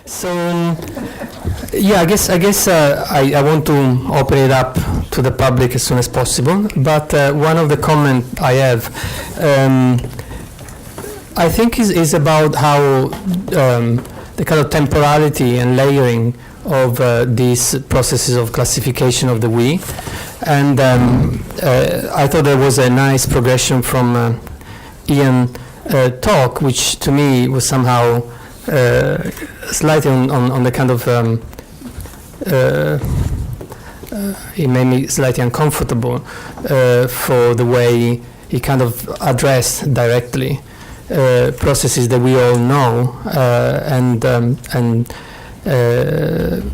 So, yeah, I guess I want to open it up to the public as soon as possible. But one of the comments I have, I think, is about how the kind of temporality and layering of these processes of classification of the we. And I thought there was a nice progression from Ian's talk, which to me was somehow slightly on the kind of it made me slightly uncomfortable for the way he kind of addressed directly processes that we all know, and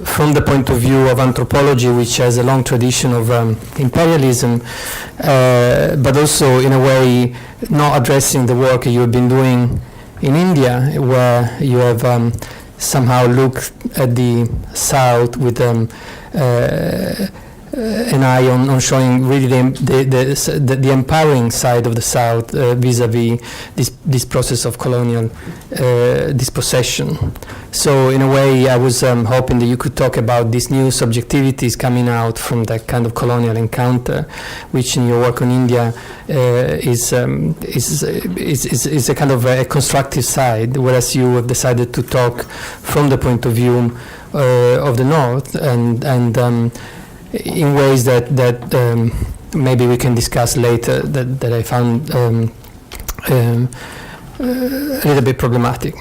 from the point of view of anthropology, which has a long tradition of imperialism, but also in a way not addressing the work you have been doing in India, where you have somehow looked at the South with an eye on showing really the empowering side of the South vis-a-vis this process of colonial dispossession. So in a way, I was hoping that you could talk about these new subjectivities coming out from that kind of colonial encounter, which in your work on India is a kind of a constructive side, whereas you have decided to talk from the point of view of the North, and in ways that maybe we can discuss later, that I found a little bit problematic.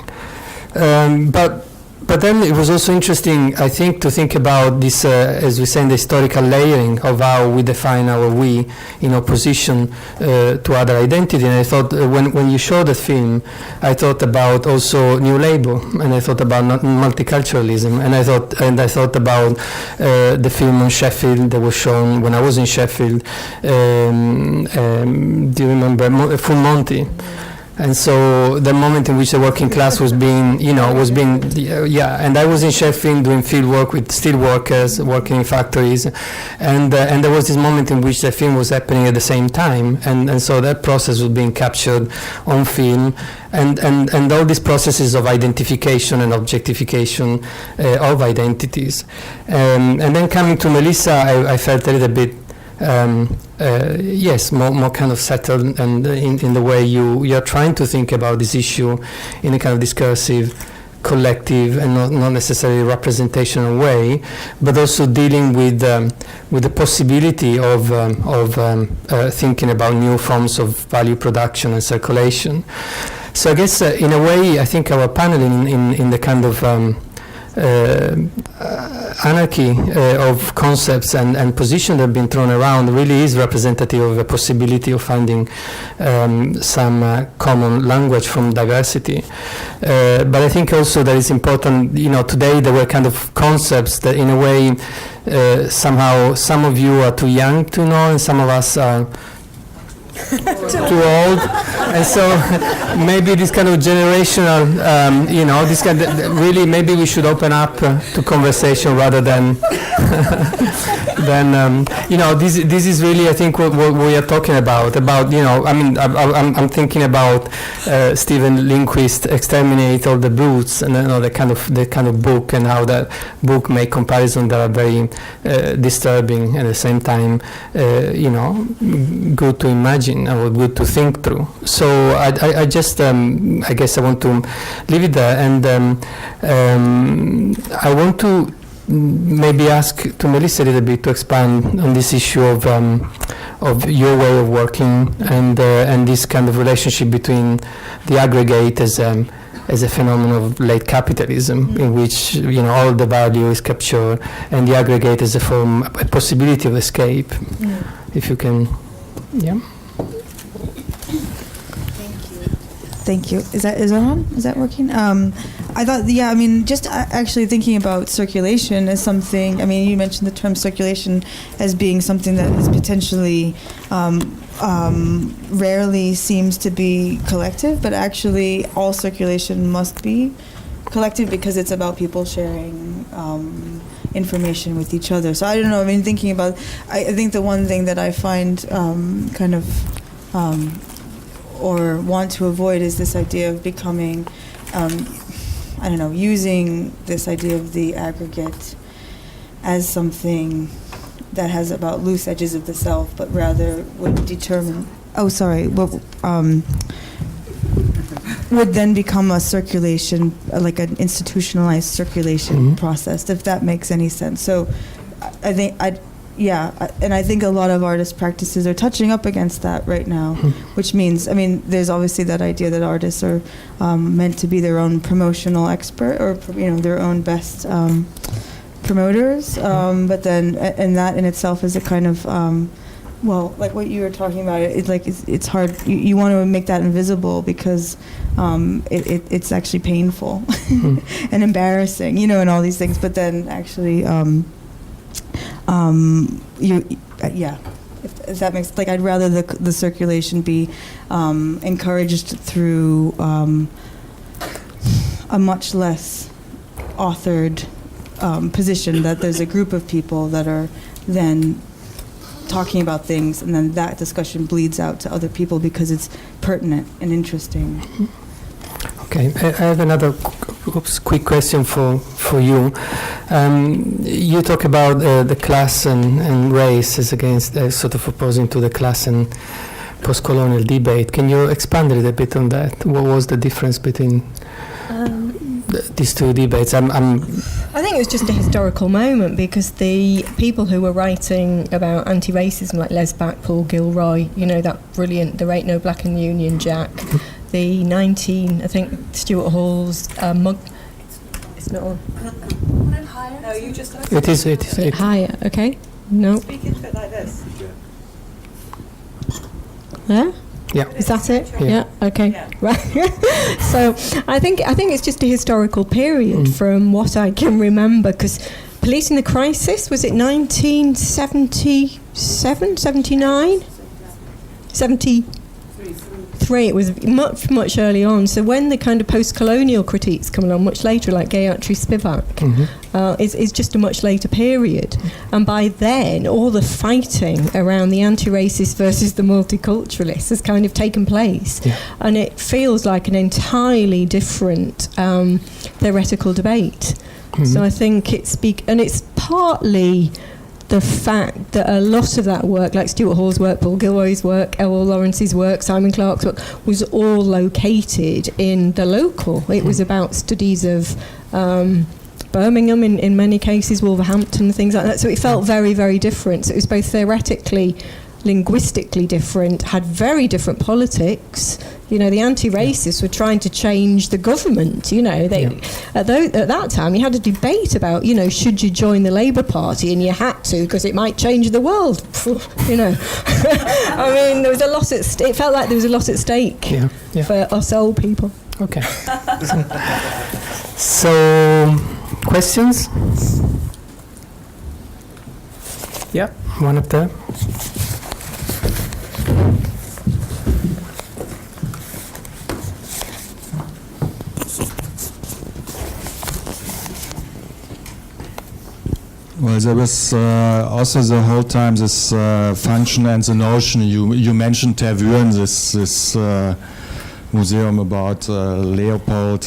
But then it was also interesting, I think, to think about this, as we say, the historical layering of how we define our we in opposition to other identity. And I thought, when you showed the film, I thought about also New Labour, and I thought about multiculturalism, and I thought about the film on Sheffield that was shown when I was in Sheffield. Do you remember Full Monty? And so the moment in which the working class was being, and I was in Sheffield doing field work with steel workers working in factories, and there was this moment in which the film was happening at the same time, and so that process was being captured on film, and all these processes of identification and objectification of identities. And then coming to Melissa, I felt a little bit more kind of settled, and in the way you're trying to think about this issue in a kind of discursive, collective, and not necessarily representational way, but also dealing with the possibility of thinking about new forms of value production and circulation. So I guess in a way, I think our panel in the kind of anarchy of concepts and positions that have been thrown around really is representative of a possibility of finding some common language from diversity. But I think also that it's important, today there were kind of concepts that in a way somehow some of you are too young to know, and some of us are too old, and so maybe this kind of generational, this kind of, really maybe we should open up to conversation rather than this is really, I think, what we are talking about, I'm thinking about Stephen Lindquist, Exterminate All the Brutes, and the kind of book, and how that book make comparisons that are very disturbing, and at the same time good to imagine or good to think through. So I just I guess I want to leave it there, and I want to maybe ask to Melissa a little bit to expand on this issue of your way of working, and this kind of relationship between the aggregate as a phenomenon of late capitalism, in which all the value is captured, and the aggregate as a possibility of escape. If you can, Thank you. Is that on? Is that working? I thought, just actually thinking about circulation as something. You mentioned the term circulation as being something that is potentially rarely seems to be collective, but actually all circulation must be collective because it's about people sharing information with each other. So I don't know. Thinking about, I think the one thing that I find or want to avoid is this idea of becoming I don't know, using this idea of the aggregate as something that has about loose edges of the self, but rather would determine, would then become a circulation, like an institutionalized circulation process, if that makes any sense. So I think, and I think a lot of artist practices are touching up against that right now, which means, I mean, there's obviously that idea that artists are meant to be their own promotional expert, or, you know, their own best promoters, but then, and that in itself is a kind of, well, like what you were talking about, it's hard. You want to make that invisible because it's actually painful and embarrassing, you know, and all these things. But then actually, if that makes, like, I'd rather the circulation be encouraged through a much less authored position, that there's a group of people that are then talking about things, and then that discussion bleeds out to other people because it's pertinent and interesting. Okay, I have another quick question for you. You talk about the class and race as against, sort of opposing to the class and post-colonial debate. Can you expand a little bit on that? What was the difference between these two debates? I think it was just a historical moment, because the people who were writing about anti-racism, like Les Back, Paul Gilroy, you know, that brilliant "There Ain't No Black in the Union" Jack, the I think Stuart Hall's mug. It's not on. No, you just. It is Higher, okay. No. Speak into it like this. Yeah. Yeah. Is that it? Yeah. Okay. Yeah. Right. So I think it's just a historical period from what I can remember, because Policing the Crisis, was it 1977, 79? 73. It was much early on. So when the kind of post-colonial critiques come along much later, like Gayatri Spivak, it's just a much later period. And by then, all the fighting around the anti-racist versus the multiculturalists has kind of taken place. Yeah. And it feels like an entirely different theoretical debate. So I think it's partly the fact that a lot of that work, like Stuart Hall's work, Paul Gilroy's work, L.L. Lawrence's work, Simon Clarke's work, was all located in the local. It was about studies of Birmingham in many cases, Wolverhampton, things like that. So it felt very, very different. So it was both theoretically, linguistically different, had very different politics. You know, the anti-racists were trying to change the government. You know, at that time you had a debate about, you know, should you join the Labour Party, and you had to because it might change the world. You know, I mean, there was a lot at it felt like there was a lot at stake for us old people. Okay. So, questions? Yeah, one up there. Well, there was also the whole time this function and the notion. You mentioned Tervuren, this museum about Leopold,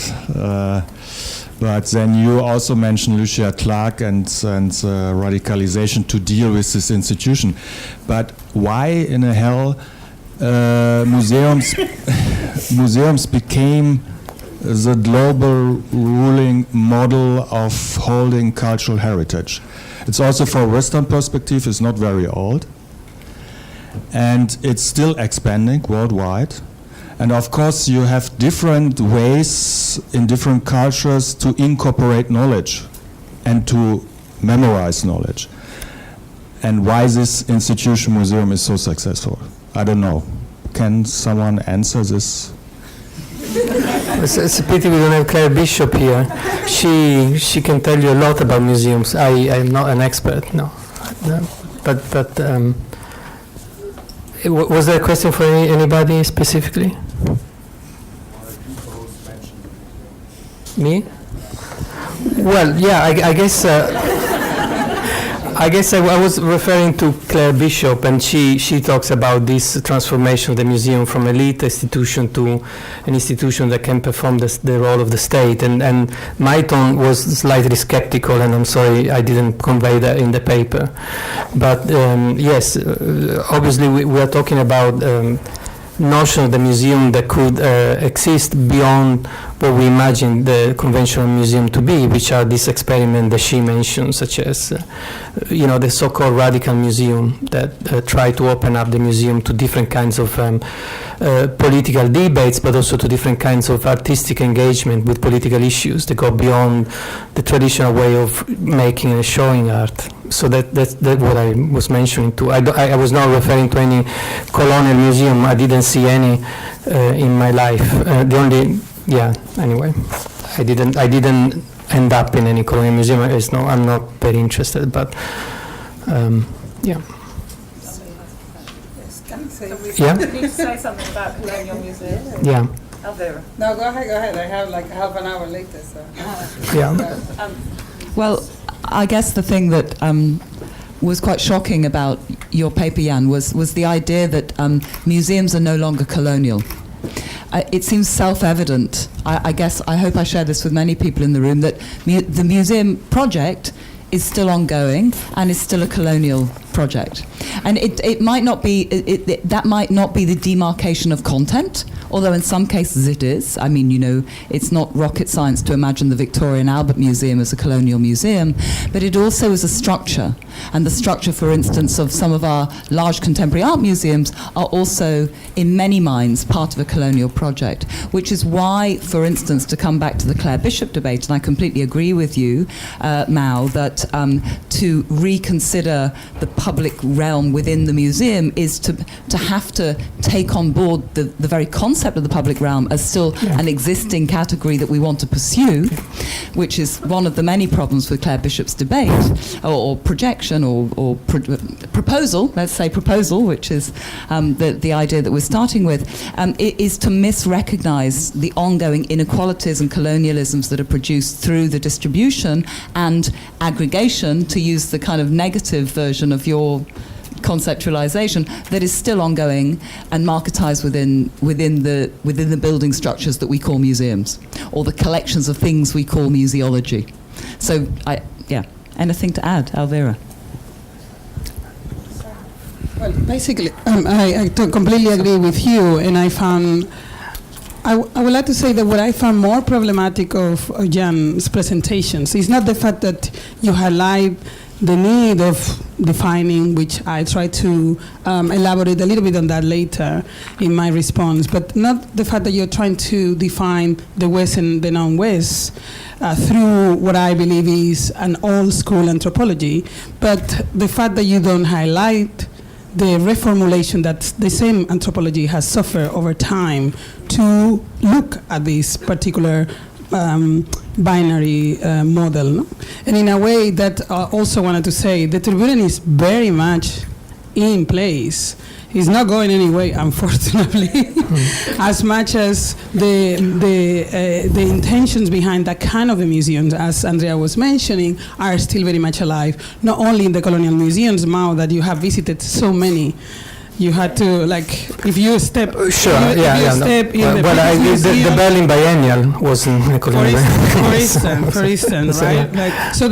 but then you also mentioned Lucia Clark and radicalization to deal with this institution. But why in the hell museums became the global ruling model of holding cultural heritage? It's also, for a Western perspective, it's not very old. And it's still expanding worldwide. And of course, you have different ways in different cultures to incorporate knowledge and to memorize knowledge. And why this institution museum is so successful, I don't know. Can someone answer this? It's a pity we don't have Claire Bishop here. She can tell you a lot about museums. I am not an expert, no. But was there a question for anybody specifically? Me? Well, yeah, I guess I guess I was referring to Claire Bishop, and she talks about this transformation of the museum from elite institution to an institution that can perform the role of the state. And my tone was slightly skeptical, and I'm sorry I didn't convey that in the paper. But yes, obviously we are talking about notion of the museum that could exist beyond what we imagine the conventional museum to be, which are these experiments that she mentioned, such as the so-called radical museum that try to open up the museum to different kinds of political debates, but also to different kinds of artistic engagement with political issues that go beyond the traditional way of making and showing art. So that's what I was mentioning too. I was not referring to any colonial museum. I didn't see any in my life. Anyway, I didn't end up in any colonial museum. I'm not very interested, but yeah. Yeah. Can you say something about Colonial Museum? Yeah. Elvira. No, go ahead. I have like half an hour later, so. Yeah. Well, I guess the thing that was quite shocking about your paper, Jan, was the idea that museums are no longer colonial. It seems self-evident. I hope I share this with many people in the room, that the museum project is still ongoing and is still a colonial project. And it might not be, that might not be the demarcation of content, although in some cases it is. I mean, it's not rocket science to imagine the Victoria and Albert Museum as a colonial museum, but it also is a structure. And the structure, for instance, of some of our large contemporary art museums are also, in many minds, part of a colonial project, which is why, for instance, to come back to the Claire Bishop debate, and I completely agree with you, Mao, that to reconsider the public realm within the museum is to have to take on board the very concept of the public realm as still an existing category that we want to pursue, which is one of the many problems with Claire Bishop's debate, or projection, or proposal, let's say proposal, which is the idea that we're starting with, is to misrecognize the ongoing inequalities and colonialisms that are produced through the distribution and aggregation, to use the kind of negative version of your conceptualization, that is still ongoing and marketized within the building structures that we call museums, or the collections of things we call museology. So, anything to add, Elvira? Well, basically, I completely agree with you, and I would like to say that what I found more problematic of Jan's presentations is not the fact that you highlight the need of defining, which I try to elaborate a little bit on that later in my response, but not the fact that you're trying to define the West and the non-West through what I believe is an old school anthropology, but the fact that you don't highlight the reformulation that the same anthropology has suffered over time to look at this particular binary model. No? And in a way that I also wanted to say, the tribunal is very much in place. It's not going anyway, unfortunately, as much as the intentions behind that kind of a museum, as Andrea was mentioning, are still very much alive. Not only in the colonial museums, Mao, that you have visited so many. You had to, if you step... in the Berlin Biennial was in the colonial. For instance, right? So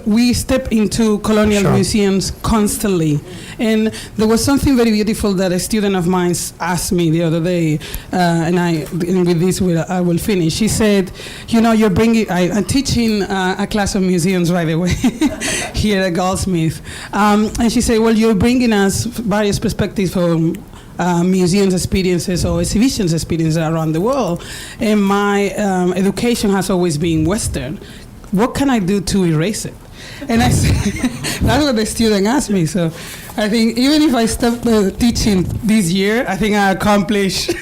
we step into colonial museums constantly. And there was something very beautiful that a student of mine asked me the other day, and with this I will finish. She said, you're bringing... I'm teaching a class of museums right away here at Goldsmiths. And she said, well, you're bringing us various perspectives from museums experiences or exhibitions experiences around the world. And my education has always been Western. What can I do to erase it? And I said, that's what the student asked me. So I think even if I stop teaching this year, I think I accomplished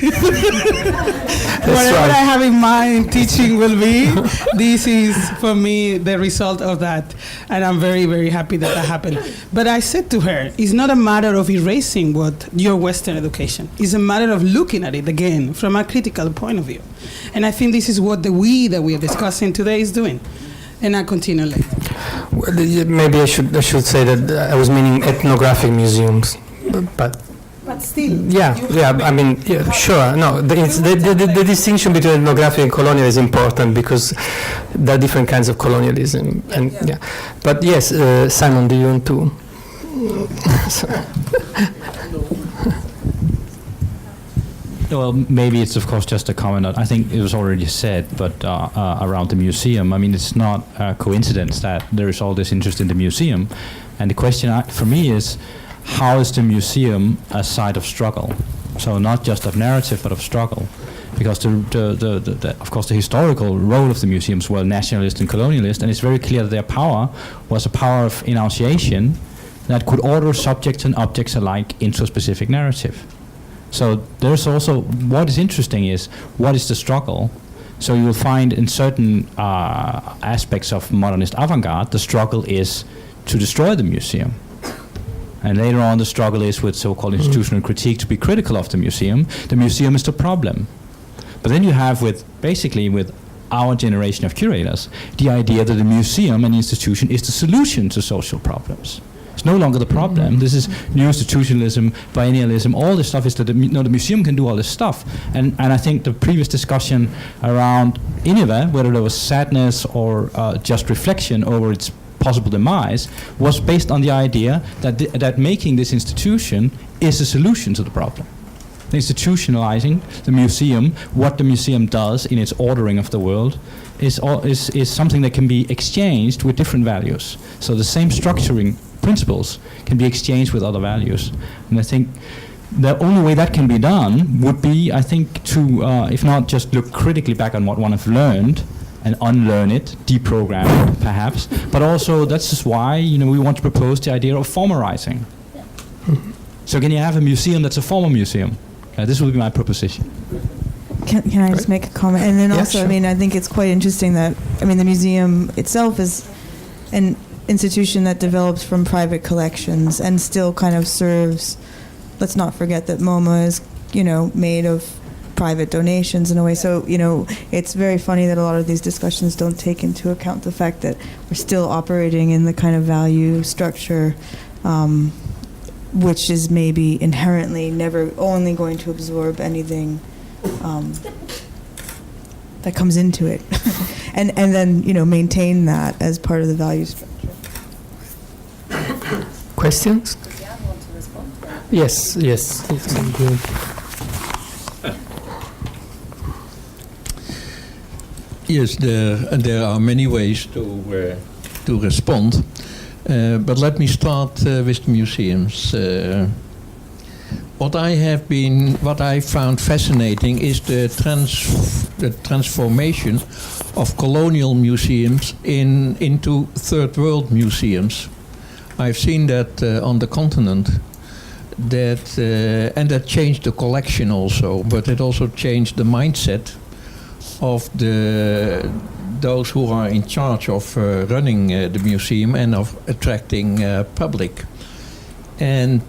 whatever I have in mind teaching will be. This is, for me, the result of that. And I'm very, very happy that happened. But I said to her, it's not a matter of erasing your Western education. It's a matter of looking at it again from a critical point of view. And I think this is what the we that we are discussing today is doing. And I continue later. Well, maybe I should say that I was meaning ethnographic museums, but still. yeah. I mean, yeah, sure. No, the distinction between ethnographic and colonial is important because there are different kinds of colonialism, and yeah. But yes, Simon, do you want to? Well, maybe it's of course just a comment. I think it was already said, but around the museum, I mean, it's not a coincidence that there is all this interest in the museum, and the question for me is, how is the museum a site of struggle? So not just of narrative, but of struggle, because of course the historical role of the museums were nationalist and colonialist, and it's very clear that their power was a power of enunciation that could order subjects and objects alike into a specific narrative. So there's also, what is interesting is, what is the struggle? So you will find in certain aspects of modernist avant-garde, the struggle is to destroy the museum. And later on, the struggle is with so-called institutional critique to be critical of the museum. The museum is the problem. But then you have with our generation of curators, the idea that the museum and the institution is the solution to social problems. It's no longer the problem. This is new institutionalism, biennialism, all this stuff is that the museum can do all this stuff. And I think the previous discussion around Innive, whether there was sadness or just reflection over its possible demise, was based on the idea that making this institution is a solution to the problem. Institutionalizing the museum, what the museum does in its ordering of the world, is something that can be exchanged with different values. So the same structuring principles can be exchanged with other values. And I think the only way that can be done would be, I think, to, if not just look critically back on what one has learned and unlearn it, deprogram it, perhaps, but also that's just why, we want to propose the idea of formerizing. So can you have a museum that's a former museum? This would be my proposition. Can I just make a comment? And then also, sure. I mean, I think it's quite interesting that, the museum itself is an institution that develops from private collections and still kind of serves, let's not forget that MoMA is, made of private donations in a way. So, it's very funny that a lot of these discussions don't take into account the fact that we're still operating in the kind of value structure which is maybe inherently never only going to absorb anything that comes into it, and then maintain that as part of the value structure. Questions? Yes. Good. Yes, there are many ways to respond. But let me start with the museums. What I found fascinating is the transformation of colonial museums into third world museums. I've seen that on the continent, and that changed the collection also, but it also changed the mindset of those who are in charge of running the museum and of attracting public. And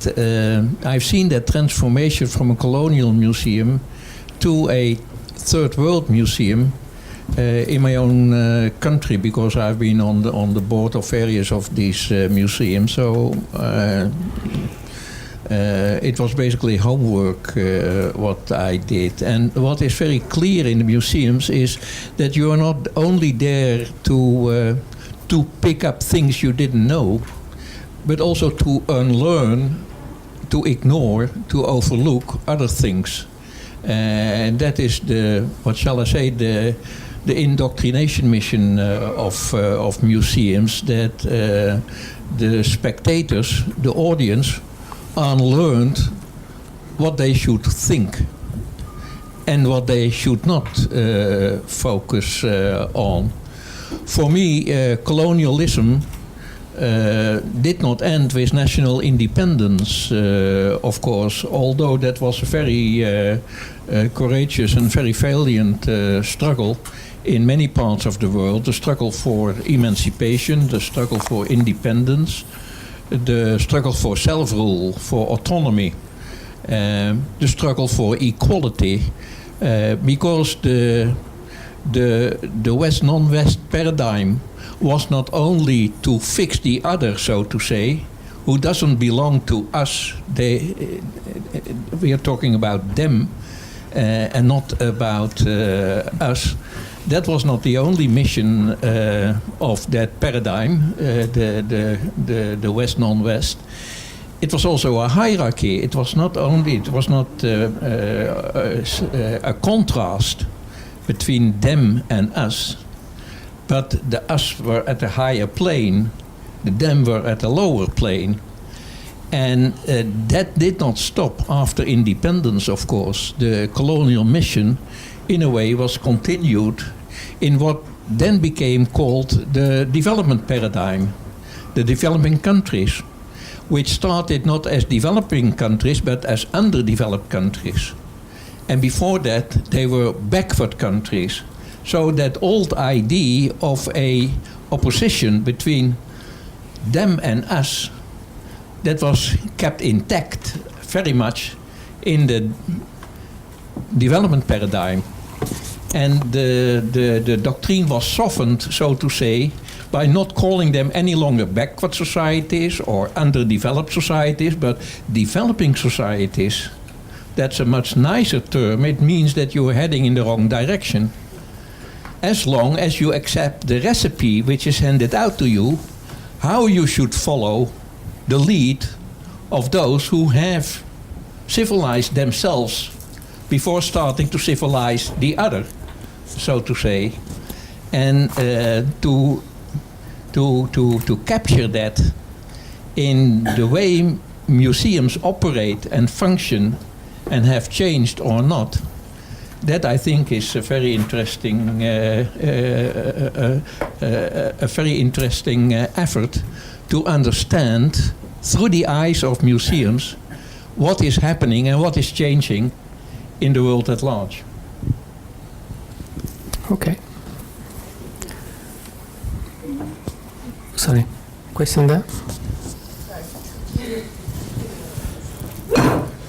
I've seen that transformation from a colonial museum to a third world museum in my own country, because I've been on the board of various of these museums. So it was basically homework what I did. And what is very clear in the museums is that you are not only there to pick up things you didn't know, but also to unlearn, to ignore, to overlook other things. And that is the indoctrination mission of museums, that the spectators, the audience, unlearned what they should think and what they should not focus on. For me, colonialism did not end with national independence, of course, although that was a very courageous and very valiant struggle in many parts of the world. The struggle for emancipation, the struggle for independence, the struggle for self-rule, for autonomy, the struggle for equality, because the the West non-West paradigm was not only to fix the other, so to say, who doesn't belong to us. We are talking about them and not about us. That was not the only mission of that paradigm, the West non-West. It was also a hierarchy. It was not only. It was not a contrast between them and us, but the us were at a higher plane, the them were at a lower plane, and that did not stop after independence. Of course, the colonial mission, in a way, was continued in what then became called the development paradigm, the developing countries, which started not as developing countries but as underdeveloped countries. And before that, they were backward countries. So that old idea of a opposition between them and us, that was kept intact very much in the development paradigm. And the doctrine was softened, so to say, by not calling them any longer backward societies or underdeveloped societies, but developing societies. That's a much nicer term. It means that you are heading in the wrong direction. As long as you accept the recipe which is handed out to you, how you should follow the lead of those who have civilized themselves before starting to civilize the other, so to say. And to capture that in the way museums operate and function and have changed or not, that I think is a very interesting, effort to understand through the eyes of museums what is happening and what is changing in the world at large. Okay. Sorry, question there?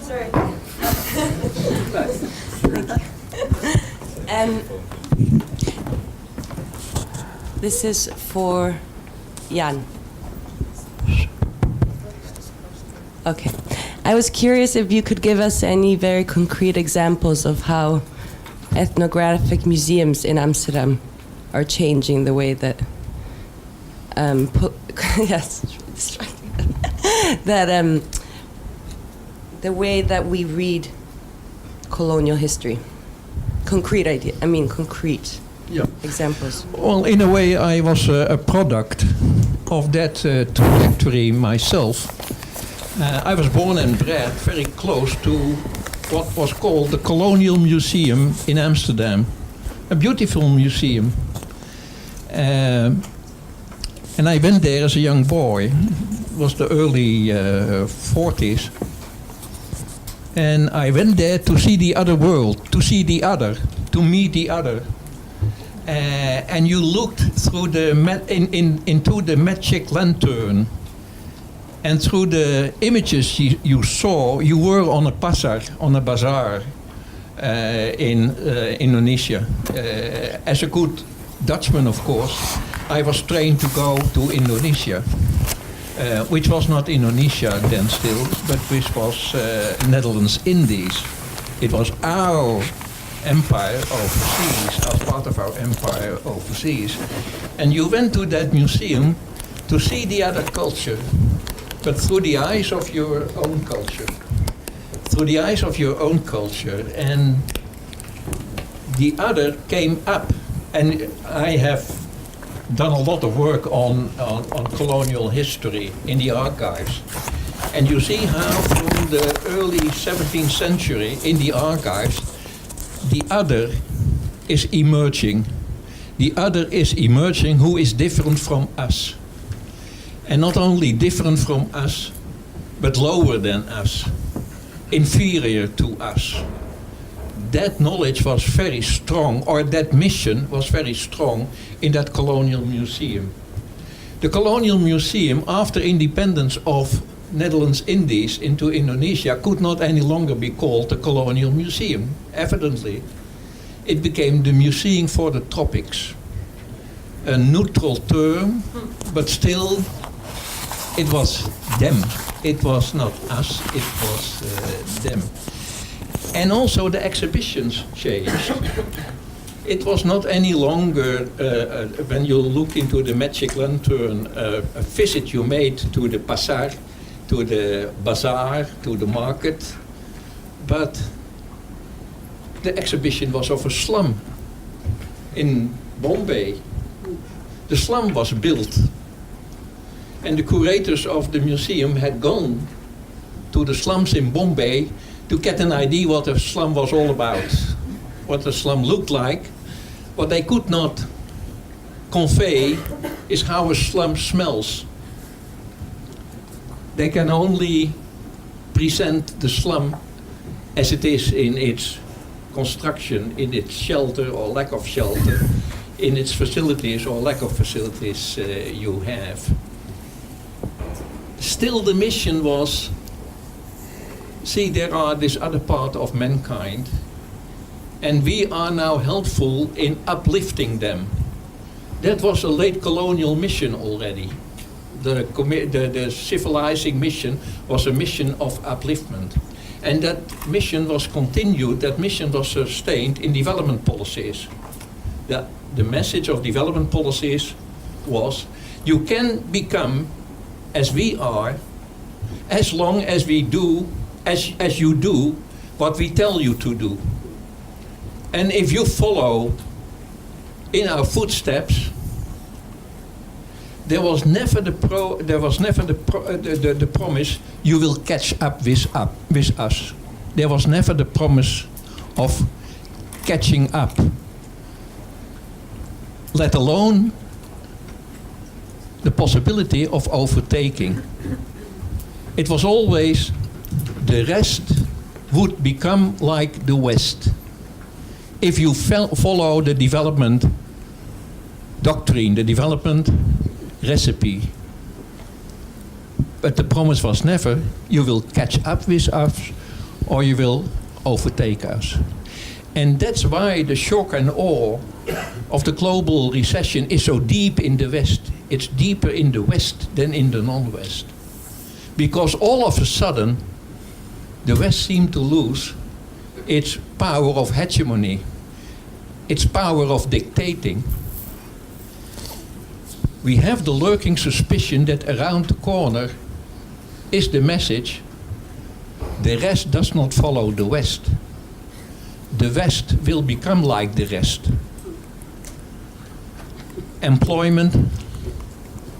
Sorry. This is for Jan. Okay. I was curious if you could give us any very concrete examples of how ethnographic museums in Amsterdam are changing the way that yes, that the way that we read colonial history. Concrete examples. Well, in a way, I was a product of that trajectory myself. I was born and bred very close to what was called the Colonial Museum in Amsterdam, a beautiful museum. And I went there as a young boy. It was the early 40s. And I went there to see the other world, to see the other, to meet the other. And you looked through into the magic lantern, and through the images you saw, you were on a pasar, on a bazaar in Indonesia. As a good Dutchman, of course, I was trained to go to Indonesia. Which was not Indonesia then still, but which was Netherlands Indies. It was our empire overseas, as part of our empire overseas. And you went to that museum to see the other culture, but through the eyes of your own culture. Through the eyes of your own culture. And the other came up. And I have done a lot of work on colonial history in the archives. And you see how from the early 17th century in the archives, the other is emerging. The other is emerging who is different from us. And not only different from us, but lower than us, inferior to us. That knowledge was very strong, or that mission was very strong in that colonial museum. The colonial museum, after independence of Netherlands Indies into Indonesia, could not any longer be called the colonial museum, evidently. it became the Museum for the Tropics. A neutral term, but still it was them. It was not us, it was them. And also the exhibitions changed. It was not any longer, when you look into the Magic Lantern, a visit you made to the bazaar, to the market, but the exhibition was of a slum in Bombay. The slum was built, and the curators of the museum had gone to the slums in Bombay to get an idea what a slum was all about, what the slum looked like. What they could not convey is how a slum smells. They can only present the slum as it is in its construction, in its shelter or lack of shelter, in its facilities or lack of facilities you have. Still the mission was, see, there are this other part of mankind, and we are now helpful in uplifting them. That was a late colonial mission already. The civilizing mission was a mission of upliftment. And that mission was continued, that mission was sustained in development policies. The message of development policies was, you can become as we are, as long as we do, as you do what we tell you to do. And if you follow in our footsteps, there was never the promise you will catch up with us. There was never the promise of catching up, let alone the possibility of overtaking. It was always the rest would become like the West. If you follow the development doctrine, the development recipe. But the promise was never, you will catch up with us or you will overtake us. And that's why the shock and awe of the global recession is so deep in the West. It's deeper in the West than in the non-West. Because all of a sudden, the West seemed to lose its power of hegemony, its power of dictating. We have the lurking suspicion that around the corner is the message, the rest does not follow the West. The West will become like the rest. Employment,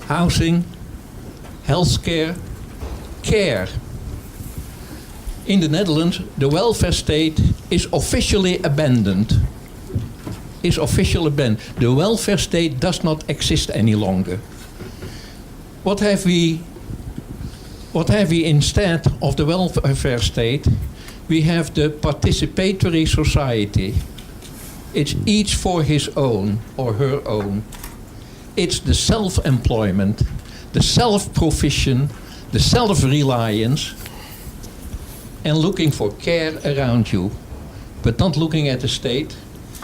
housing, healthcare, care. In the Netherlands, the welfare state is officially abandoned. The welfare state does not exist any longer. What have we instead of the welfare state? We have the participatory society. It's each for his own or her own. It's the self-employment, the self-provision, the self-reliance, and looking for care around you, but not looking at the state,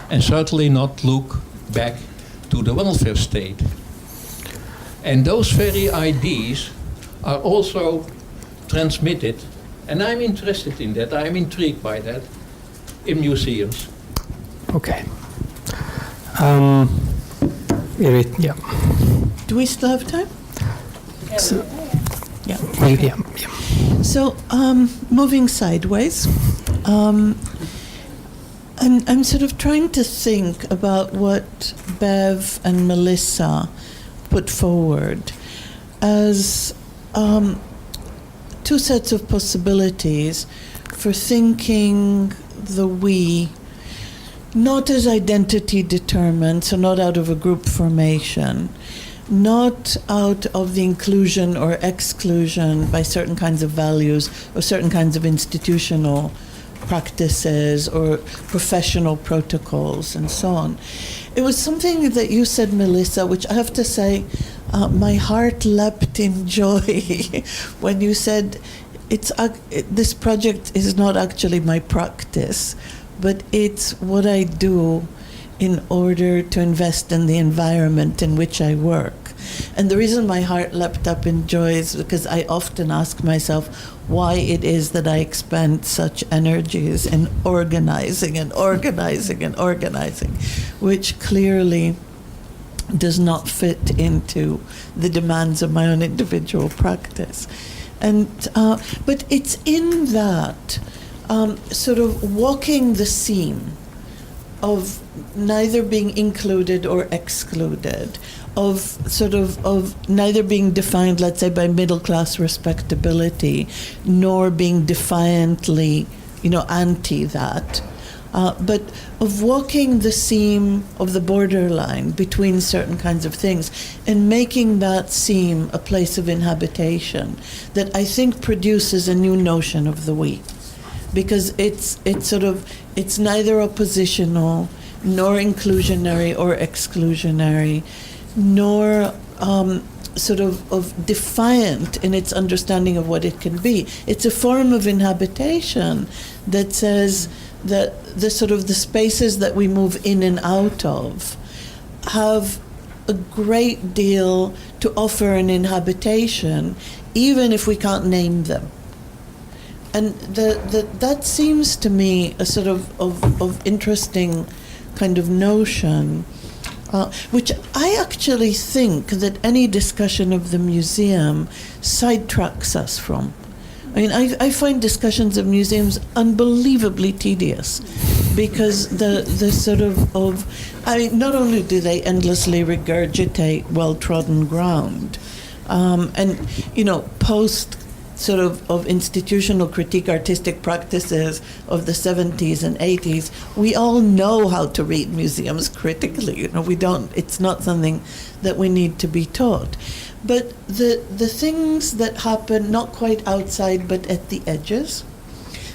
and certainly not look back to the welfare state. And those very ideas are also transmitted, and I'm interested in that, I'm intrigued by that, in museums. Okay. Yeah. Do we still have time? So, Yeah. yeah. So, moving sideways, I'm sort of trying to think about what Bev and Melissa put forward as two sets of possibilities for thinking the we, not as identity determined, so not out of a group formation, not out of the inclusion or exclusion by certain kinds of values or certain kinds of institutional practices or professional protocols and so on. It was something that you said, Melissa, which I have to say, my heart leapt in joy when you said, this project is not actually my practice, but it's what I do in order to invest in the environment in which I work. And the reason my heart leapt up in joy is because I often ask myself why it is that I expend such energies in organizing and organizing and organizing, which clearly does not fit into the demands of my own individual practice. And but it's in that sort of walking the seam of neither being included or excluded, of sort of neither being defined, let's say, by middle class respectability, nor being defiantly, anti that, but of walking the seam of the borderline between certain kinds of things and making that seam a place of inhabitation that I think produces a new notion of the we. Because it's neither oppositional, nor inclusionary or exclusionary, nor sort of defiant in its understanding of what it can be. It's a form of inhabitation that says that the spaces that we move in and out of have a great deal to offer an inhabitation, even if we can't name them. And that seems to me a sort of interesting kind of notion, which I actually think that any discussion of the museum sidetracks us from. I mean, I find discussions of museums unbelievably tedious because the sort of I mean, not only do they endlessly regurgitate well-trodden ground, and post sort of institutional critique artistic practices of the 70s and 80s, we all know how to read museums critically. We don't, it's not something that we need to be taught. But the things that happen not quite outside but at the edges,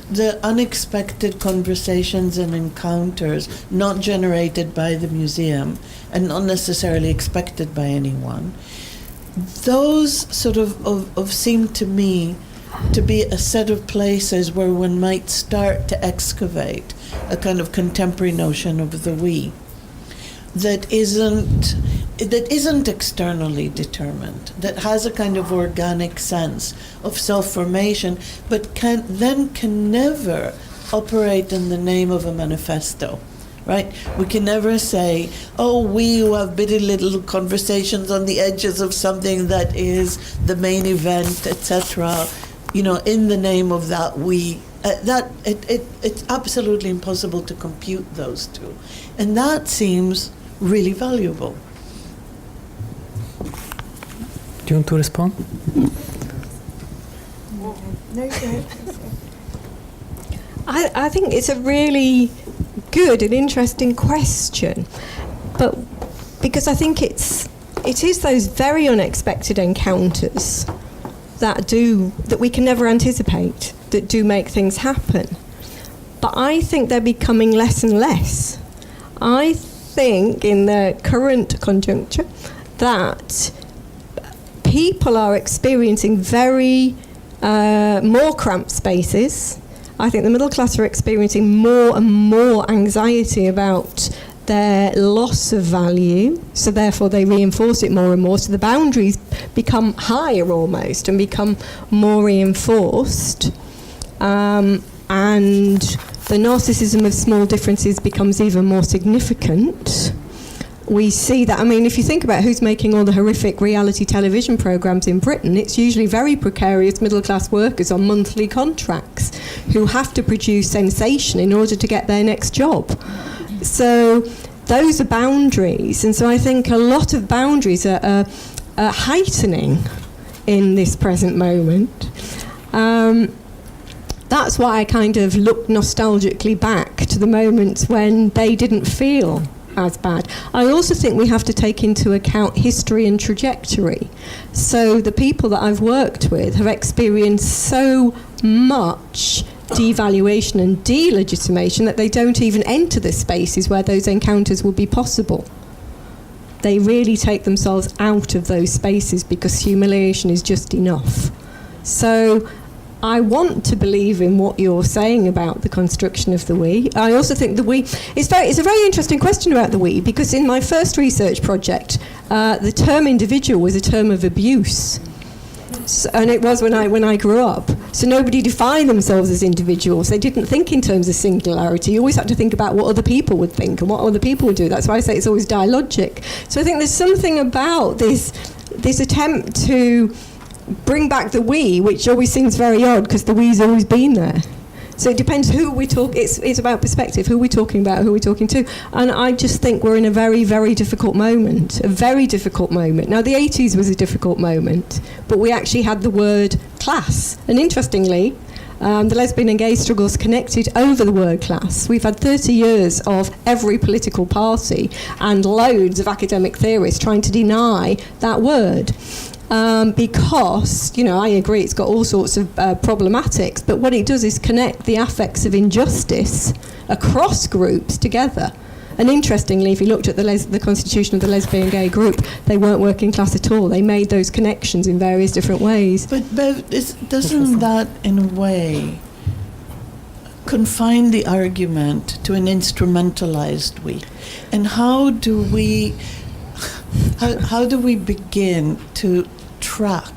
the unexpected conversations and encounters not generated by the museum and not necessarily expected by anyone, those sort of seem to me to be a set of places where one might start to excavate a kind of contemporary notion of the we that isn't externally determined, that has a kind of organic sense of self-formation, but can never operate in the name of a manifesto. Right? We can never say, oh, we who have bitty little conversations on the edges of something that is the main event, etc., in the name of that we. It's absolutely impossible to compute those two. And that seems really valuable. Do you want to respond? No, I think it's a really good and interesting question, but because I think it is those very unexpected encounters that we can never anticipate, that do make things happen. But I think they're becoming less and less. I think in the current conjuncture that people are experiencing very more cramped spaces. I think the middle class are experiencing more and more anxiety about their loss of value, so therefore they reinforce it more and more, so the boundaries become higher almost and become more reinforced, and the narcissism of small differences becomes even more significant. We see that, I mean, if you think about who's making all the horrific reality television programs in Britain, it's usually very precarious middle-class workers on monthly contracts who have to produce sensation in order to get their next job. So those are boundaries, and so I think a lot of boundaries are heightening in this present moment. That's why I kind of look nostalgically back to the moments when they didn't feel as bad. I also think we have to take into account history and trajectory. So the people that I've worked with have experienced so much devaluation and delegitimation that they don't even enter the spaces where those encounters will be possible. They really take themselves out of those spaces because humiliation is just enough. So I want to believe in what you're saying about the construction of the we. I also think the we, it's a very interesting question about the we, because in my first research project, the term individual was a term of abuse. And it was when I grew up. So nobody defined themselves as individuals. They didn't think in terms of singularity. You always had to think about what other people would think and what other people would do. That's why I say it's always dialogic. So I think there's something about this attempt to bring back the we, which always seems very odd because the we's always been there. So it depends who we talk. It's about perspective. Who we're talking about, who we're talking to, and I just think we're in a very, very difficult moment. A very difficult moment. Now the 80s was a difficult moment, but we actually had the word class, and interestingly, the lesbian and gay struggles connected over the word class. We've had 30 years of every political party and loads of academic theorists trying to deny that word. Because, I agree it's got all sorts of problematics, but what it does is connect the affects of injustice across groups together. And interestingly, if you looked at the constitution of the lesbian and gay group, they weren't working class at all. They made those connections in various different ways. But Bev, doesn't that, in a way, confine the argument to an instrumentalized we? And how do we begin to track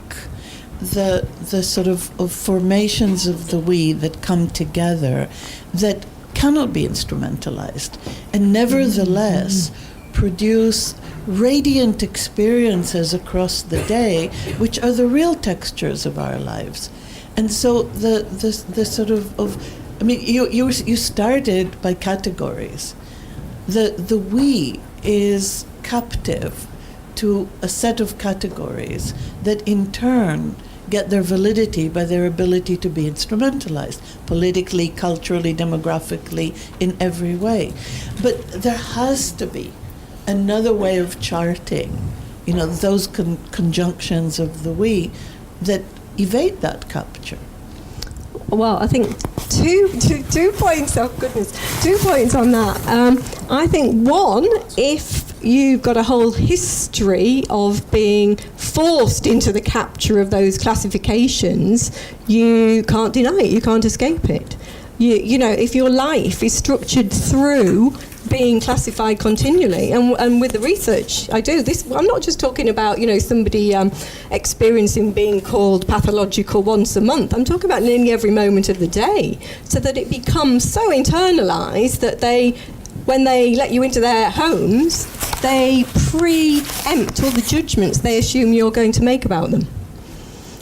the sort of formations of the we that come together that cannot be instrumentalized and nevertheless produce radiant experiences across the day, which are the real textures of our lives? And so the sort of I mean, you started by categories. The we is captive to a set of categories that in turn get their validity by their ability to be instrumentalized politically, culturally, demographically, in every way. But there has to be another way of charting, those conjunctions of the we that evade that capture. Well, I think two points. Oh goodness, 2 points on that. I think one, if you've got a whole history of being forced into the capture of those classifications, you can't deny it. You can't escape it. If your life is structured through being classified continually, and with the research I do this, I'm not just talking about somebody experiencing being called pathological once a month. I'm talking about nearly every moment of the day, so that it becomes so internalized that when they let you into their homes, they preempt all the judgments they assume you're going to make about them.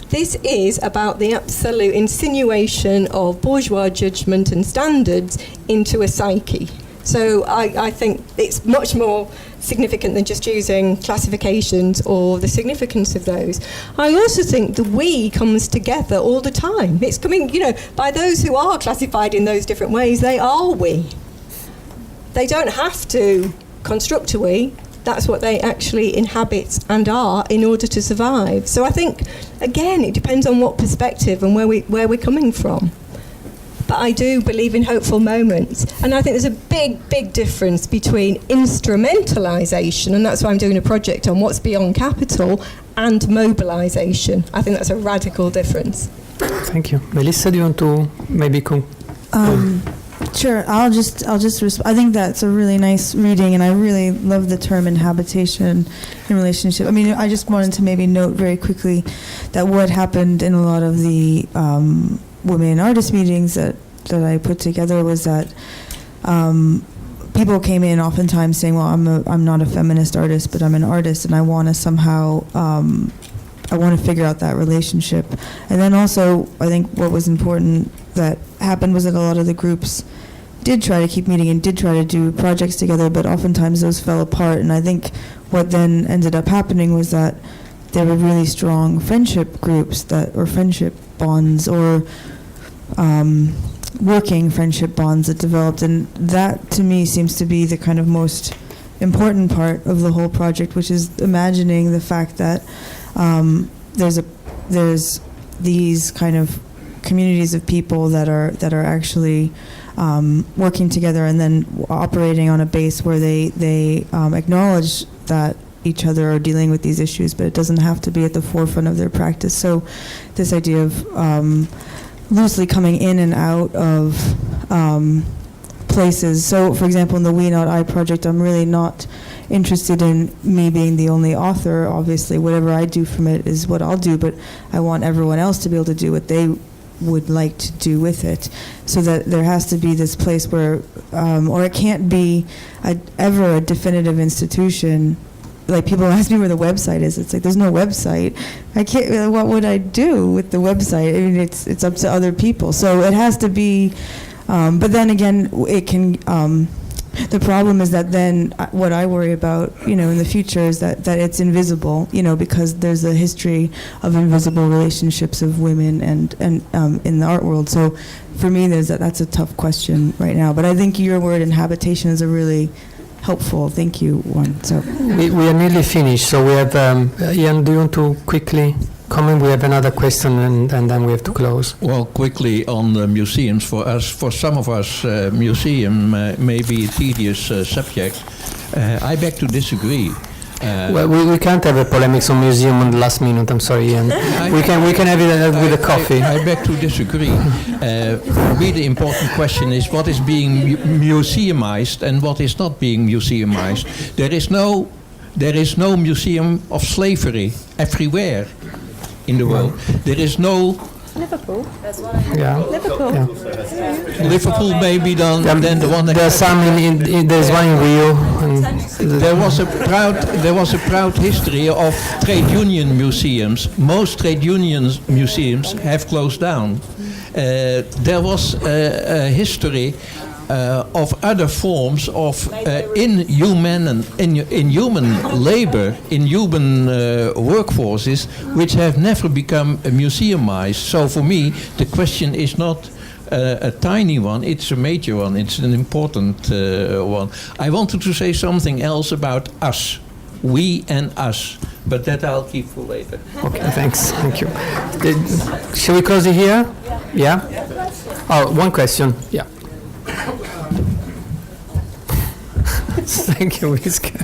This is about the absolute insinuation of bourgeois judgment and standards into a psyche. So I think it's much more significant than just using classifications or the significance of those. I also think the we comes together all the time. It's coming, by those who are classified in those different ways, they are we. They don't have to construct a we. That's what they actually inhabit and are in order to survive. So I think, again, it depends on what perspective and where we're coming from. But I do believe in hopeful moments. And I think there's a big, big difference between instrumentalisation, and that's why I'm doing a project on what's beyond capital, and mobilisation. I think that's a radical difference. Thank you. Melissa, do you want to maybe Sure, I'll just I think that's a really nice reading, and I really love the term inhabitation in relationship. I mean, I just wanted to maybe note very quickly that what happened in a lot of the women artist meetings that I put together was that people came in oftentimes saying, well, I'm not a feminist artist, but I'm an artist, and I want to somehow I want to figure out that relationship. And then also, I think what was important that happened was that a lot of the groups did try to keep meeting and did try to do projects together, but oftentimes those fell apart. And I think what then ended up happening was that there were really strong friendship groups or friendship bonds or working friendship bonds that developed. And that, to me, seems to be the kind of most important part of the whole project, which is imagining the fact that there's these kind of communities of people that are actually working together and then operating on a base where they acknowledge that each other are dealing with these issues, but it doesn't have to be at the forefront of their practice. So this idea of loosely coming in and out of places. So, for example, in the We Not I project, I'm really not interested in me being the only author. Obviously, whatever I do from it is what I'll do, but I want everyone else to be able to do what they would like to do with it, so that there has to be this place where, or it can't be ever a definitive institution. Like, people ask me where the website is. It's like, there's no website. I can't. What would I do with the website? I mean, it's up to other people. So it has to be. But then again, it can. The problem is that then what I worry about, in the future is that it's invisible, because there's a history of invisible relationships of women and in the art world. So for me, that's a tough question right now. But I think your word inhabitation is a really helpful, thank you, one. So we are nearly finished. So we have Ian. Do you want to quickly comment? We have another question, and then we have to close. Well, quickly on the museums. For some of us, museum may be a tedious subject. I beg to disagree. Well, we can't have a polemics on museum on the last minute. I'm sorry, Ian. We can have it with a coffee. I beg to disagree. For me, the important question is what is being museumized and what is not being museumized. There is no museum of slavery everywhere in the world. There is no Liverpool. There's one. Yeah. Liverpool. Yeah. Liverpool maybe then the one that there's some there's one in Rio. There was a proud history of trade union museums. Most trade union museums have closed down. There was a history of other forms of inhuman labor, in human workforces, which have never become museumized. So for me, the question is not a tiny one, it's a major one, it's an important one. I wanted to say something else about us, we and us, but that I'll keep for later. Okay, thanks. Thank you. Shall we close it here? Yeah? Oh, one question. Yeah. Thank you, Whisker.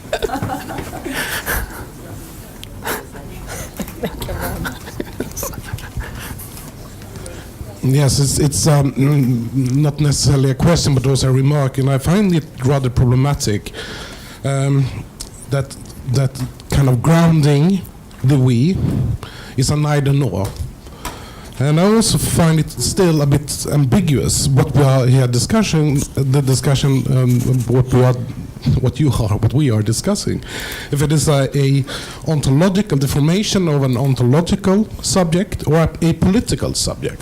Yes, it's not necessarily a question, but also a remark, and I find it rather problematic that kind of grounding the we is an either nor. And I also find it still a bit ambiguous what we are here discussing, what we are discussing. If it is a ontological deformation of an ontological subject or a political subject.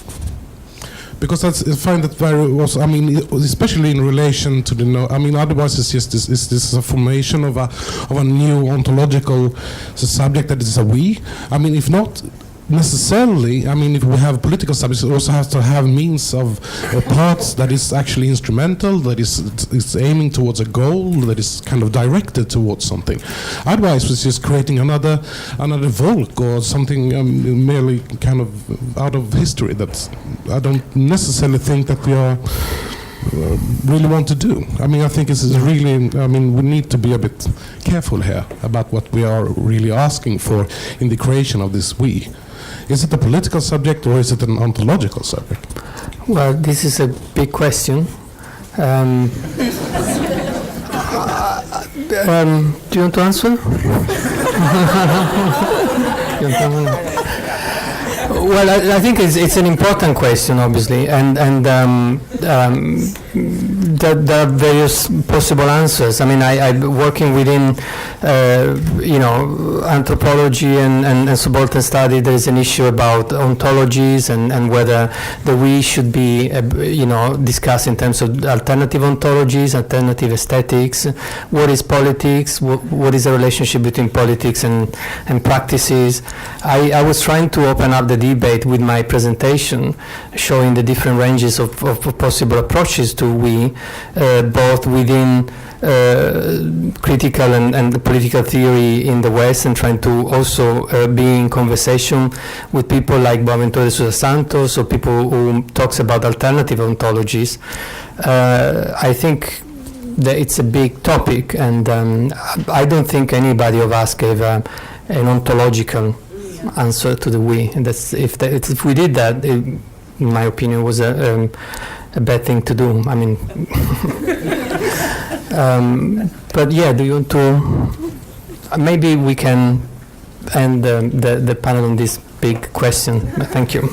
Because I find that very also, I mean, especially in relation to otherwise it's just this is a formation of a new ontological subject that is a we. I mean, if not necessarily, I mean, if we have political subjects, it also has to have means of parts that is actually instrumental, that is aiming towards a goal, that is kind of directed towards something. Otherwise, it's just creating another Volk or something merely kind of out of history that I don't necessarily think that we are really want to do. I mean, I think this is really, I mean, we need to be a bit careful here about what we are really asking for in the creation of this we. Is it a political subject or is it an ontological subject? Well, this is a big question. Do you want to answer? Well, I think it's an important question, obviously, and there are various possible answers. I mean, I'm working within, anthropology and subaltern study. There is an issue about ontologies and whether the we should be, discussed in terms of alternative ontologies, alternative aesthetics. What is politics? What is the relationship between politics and practices? I was trying to open up the debate with my presentation, showing the different ranges of possible approaches to we, both within critical and political theory in the West, and trying to also be in conversation with people like Boaventura de Sousa Santos or people who talks about alternative ontologies. I think that it's a big topic, and I don't think anybody of us gave an ontological answer to the we. And if we did that, in my opinion, was a bad thing to do. I mean, but yeah, do you want to? Maybe we can end the panel on this big question. But thank you.